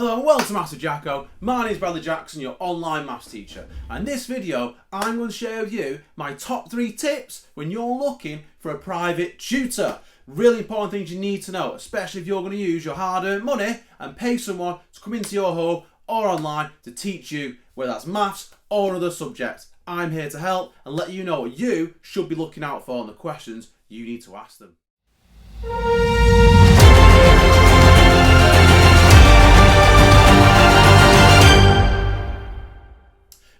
Hello and welcome to Master Jacko. My name is Bradley Jackson, your online maths teacher. And in this video, I'm going to share with you my top 3 tips when you're looking for a private tutor. Really important things you need to know, especially if you're going to use your hard-earned money and pay someone to come into your home or online to teach you, whether that's maths or another subject. I'm here to help and let you know what you should be looking out for and the questions you need to ask them.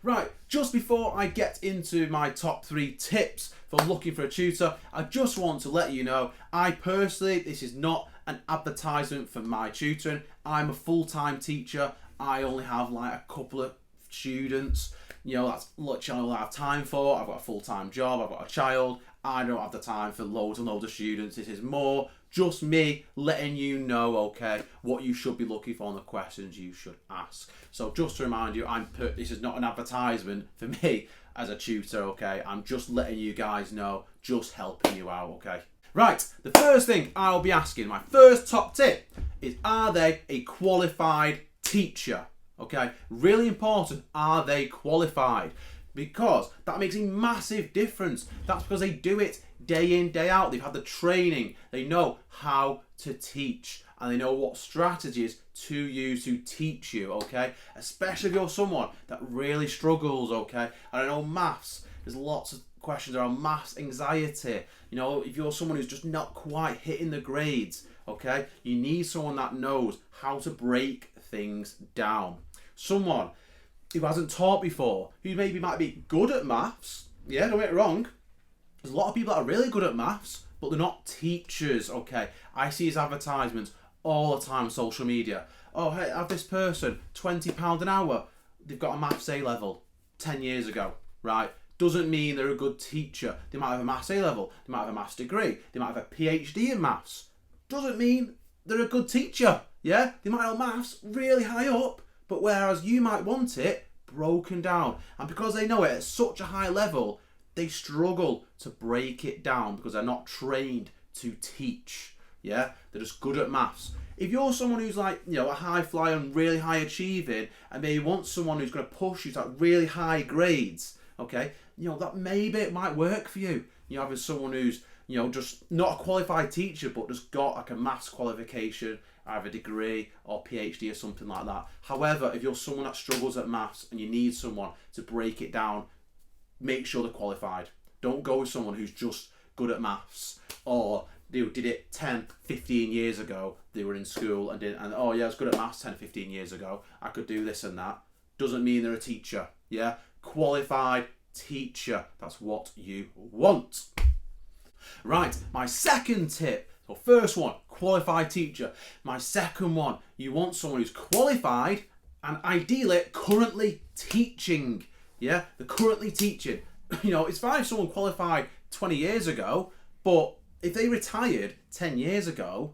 Right, just before I get into my top 3 tips for looking for a tutor, I just want to let you know, this is not an advertisement for my tutoring. I'm a full-time teacher. I only have like a couple of students. You know, that's literally all I have time for. I've got a full-time job, I've got a child. I don't have the time for loads and loads of students. This is more just me letting you know, okay, what you should be looking for and the questions you should ask. So just to remind you, this is not an advertisement for me as a tutor, okay? I'm just letting you guys know, just helping you out, okay? Right, the first thing I'll be asking, my first top tip is, are they a qualified teacher? Okay, really important, are they qualified? Because that makes a massive difference. That's because they do it day in, day out. They've had the training. They know how to teach and they know what strategies to use to teach you, okay? Especially if you're someone that really struggles, okay? And I know maths, there's lots of questions around maths anxiety. You know, if you're someone who's just not quite hitting the grades, okay? You need someone that knows how to break things down. Someone who hasn't taught before, who maybe might be good at maths. Yeah, don't get me wrong. There's a lot of people that are really good at maths, but they're not teachers, okay? I see his advertisements all the time on social media. Oh, hey, I have this person, £20 an hour. They've got a maths A level 10 years ago, right? Doesn't mean they're a good teacher. They might have a maths A level. They might have a maths degree. They might have a PhD in maths. Doesn't mean they're a good teacher, yeah? They might know maths really high up, but whereas you might want it broken down. And because they know it at such a high level, they struggle to break it down because they're not trained to teach. Yeah, they're just good at maths. If you're someone who's like, you know, a high flyer and really high achieving, and maybe want someone who's going to push you to like really high grades, okay, you know, that maybe it might work for you. You know, having someone who's, you know, just not a qualified teacher, but just got like a maths qualification, either a degree or PhD or something like that. However, if you're someone that struggles at maths and you need someone to break it down, make sure they're qualified. Don't go with someone who's just good at maths or they did it 10, 15 years ago. They were in school and oh yeah, I was good at maths 10, 15 years ago. I could do this and that. Doesn't mean they're a teacher. Yeah, qualified teacher. That's what you want. Right, my second tip. So first one, qualified teacher. My second one, you want someone who's qualified and ideally currently teaching. Yeah, they're currently teaching. You know, it's fine if someone qualified 20 years ago, but if they retired 10 years ago,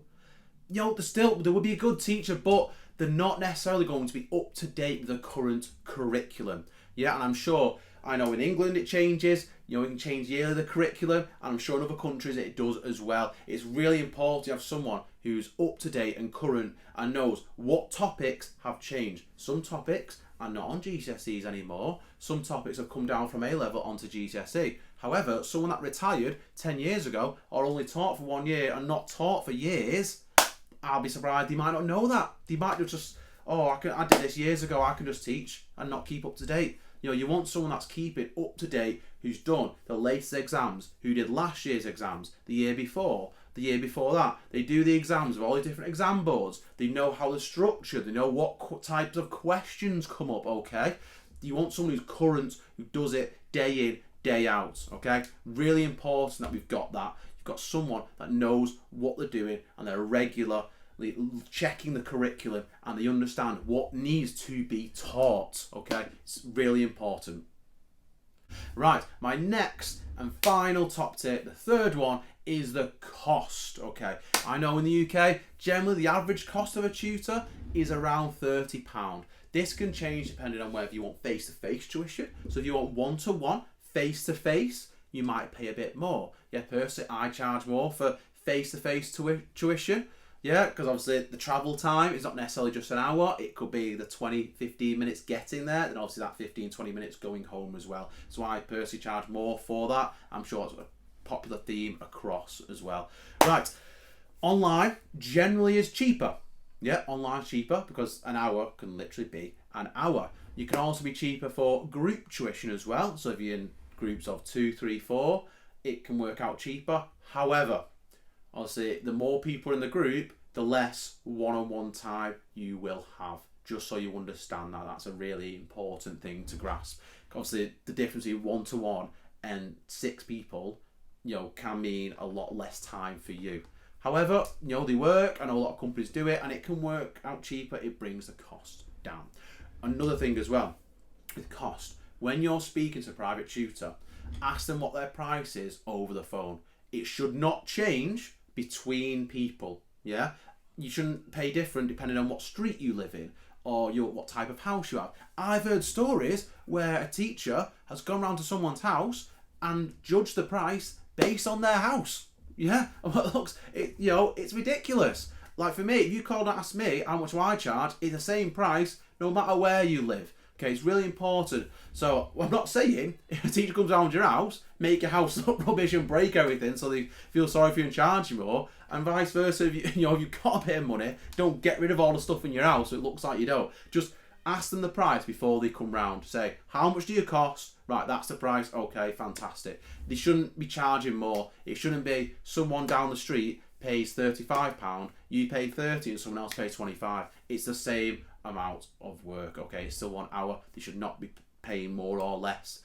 you know, they would be a good teacher, but they're not necessarily going to be up to date with the current curriculum. Yeah, and I'm sure, I know in England it changes, you know, it can change yearly the curriculum, and I'm sure in other countries it does as well. It's really important to have someone who's up to date and current and knows what topics have changed. Some topics are not on GCSEs anymore. Some topics have come down from A level onto GCSE. However, someone that retired 10 years ago or only taught for 1 year and not taught for years, I'll be surprised they might not know that. They might just, oh, I did this years ago, I can just teach and not keep up to date. You know, you want someone that's keeping up to date, who's done the latest exams, who did last year's exams, the year before that. They do the exams of all the different exam boards. They know how they're structured. They know what types of questions come up, okay? You want someone who's current, who does it day in, day out, okay? Really important that we've got that. You've got someone that knows what they're doing and they're regularly checking the curriculum and they understand what needs to be taught, okay? It's really important. Right, my next and final top tip, the third one, is the cost, okay? I know in the UK, generally the average cost of a tutor is around £30. This can change depending on whether you want face-to-face tuition. So if you want one-to-one, face-to-face, you might pay a bit more. Yeah, personally, I charge more for face-to-face tuition. Yeah, because obviously the travel time is not necessarily just an hour. It could be the 20-15 minutes getting there, then obviously that 15-20 minutes going home as well. So I personally charge more for that. I'm sure it's a popular theme across as well. Right, online generally is cheaper. Yeah, online's cheaper because an hour can literally be an hour. You can also be cheaper for group tuition as well. So if you're in groups of 2, 3, 4, it can work out cheaper. However, obviously, the more people in the group, the less one-on-one time you will have. Just so you understand that, that's a really important thing to grasp. Obviously, the difference between one-to-one and 6 people, can mean a lot less time for you. However, they work. I know a lot of companies do it, and it can work out cheaper. It brings the cost down. Another thing as well with cost, when you're speaking to a private tutor, ask them what their price is over the phone. It should not change between people. Yeah, you shouldn't pay different depending on what street you live in or what type of house you have. I've heard stories where a teacher has gone round to someone's house and judged the price based on their house. Yeah, it's ridiculous. Like for me, if you called and asked me how much do I charge, it's the same price no matter where you live. Okay, it's really important. So I'm not saying if a teacher comes around your house, make your house look rubbish and break everything so they feel sorry for you and charge you more, and vice versa. If you've got a bit of money, don't get rid of all the stuff in your house so it looks like you don't. Just ask them the price before they come round. Say, how much do you cost? Right, that's the price. Okay, fantastic. They shouldn't be charging more. It shouldn't be someone down the street pays £35, you pay 30 and someone else pays 25. It's the same amount of work. Okay, it's still 1 hour. They should not be paying more or less.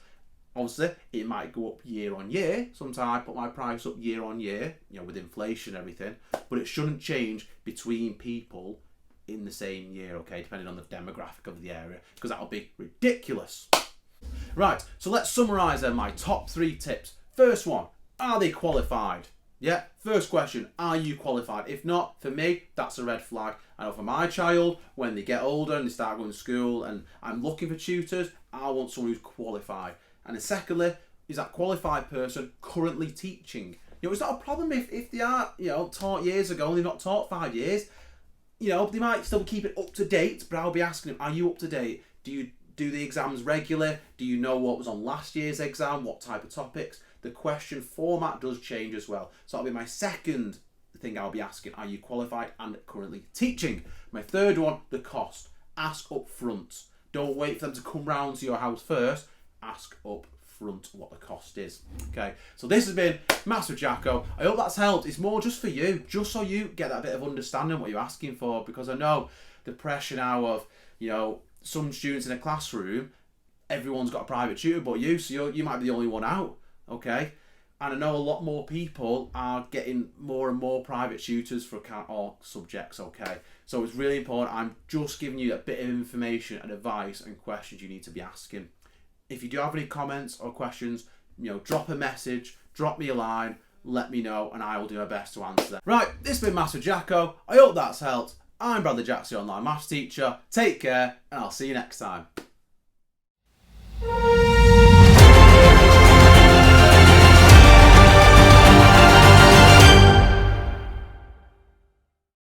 Obviously, it might go up year on year. Sometimes I put my price up year on year, with inflation and everything, but it shouldn't change between people in the same year, okay, depending on the demographic of the area, because that'll be ridiculous. Right, so let's summarise then my top 3 tips. First one, are they qualified? Yeah, first question, are you qualified? If not, for me, that's a red flag. I know for my child, when they get older and they start going to school and I'm looking for tutors, I want someone who's qualified. And then secondly, is that qualified person currently teaching? It's not a problem if they are, taught years ago and they've not taught 5 years. They might still keep it up to date, but I'll be asking them, are you up to date? Do you do the exams regularly? Do you know what was on last year's exam? What type of topics? The question format does change as well. So that'll be my second thing I'll be asking. Are you qualified and currently teaching? My third one, the cost. Ask up front. Don't wait for them to come round to your house first. Ask up front what the cost is. Okay, so this has been Master Jacko. I hope that's helped. It's more just for you, just so you get that bit of understanding what you're asking for, because I know the pressure now of, some students in a classroom, everyone's got a private tutor but you, so you might be the only one out. Okay, and I know a lot more people are getting more and more private tutors for all subjects. Okay, so it's really important. I'm just giving you a bit of information and advice and questions you need to be asking. If you do have any comments or questions, drop a message, drop me a line, let me know, and I will do my best to answer them. Right, this has been Master Jacko. I hope that's helped. I'm Bradley Jackson, online maths teacher. Take care, and I'll see you next time.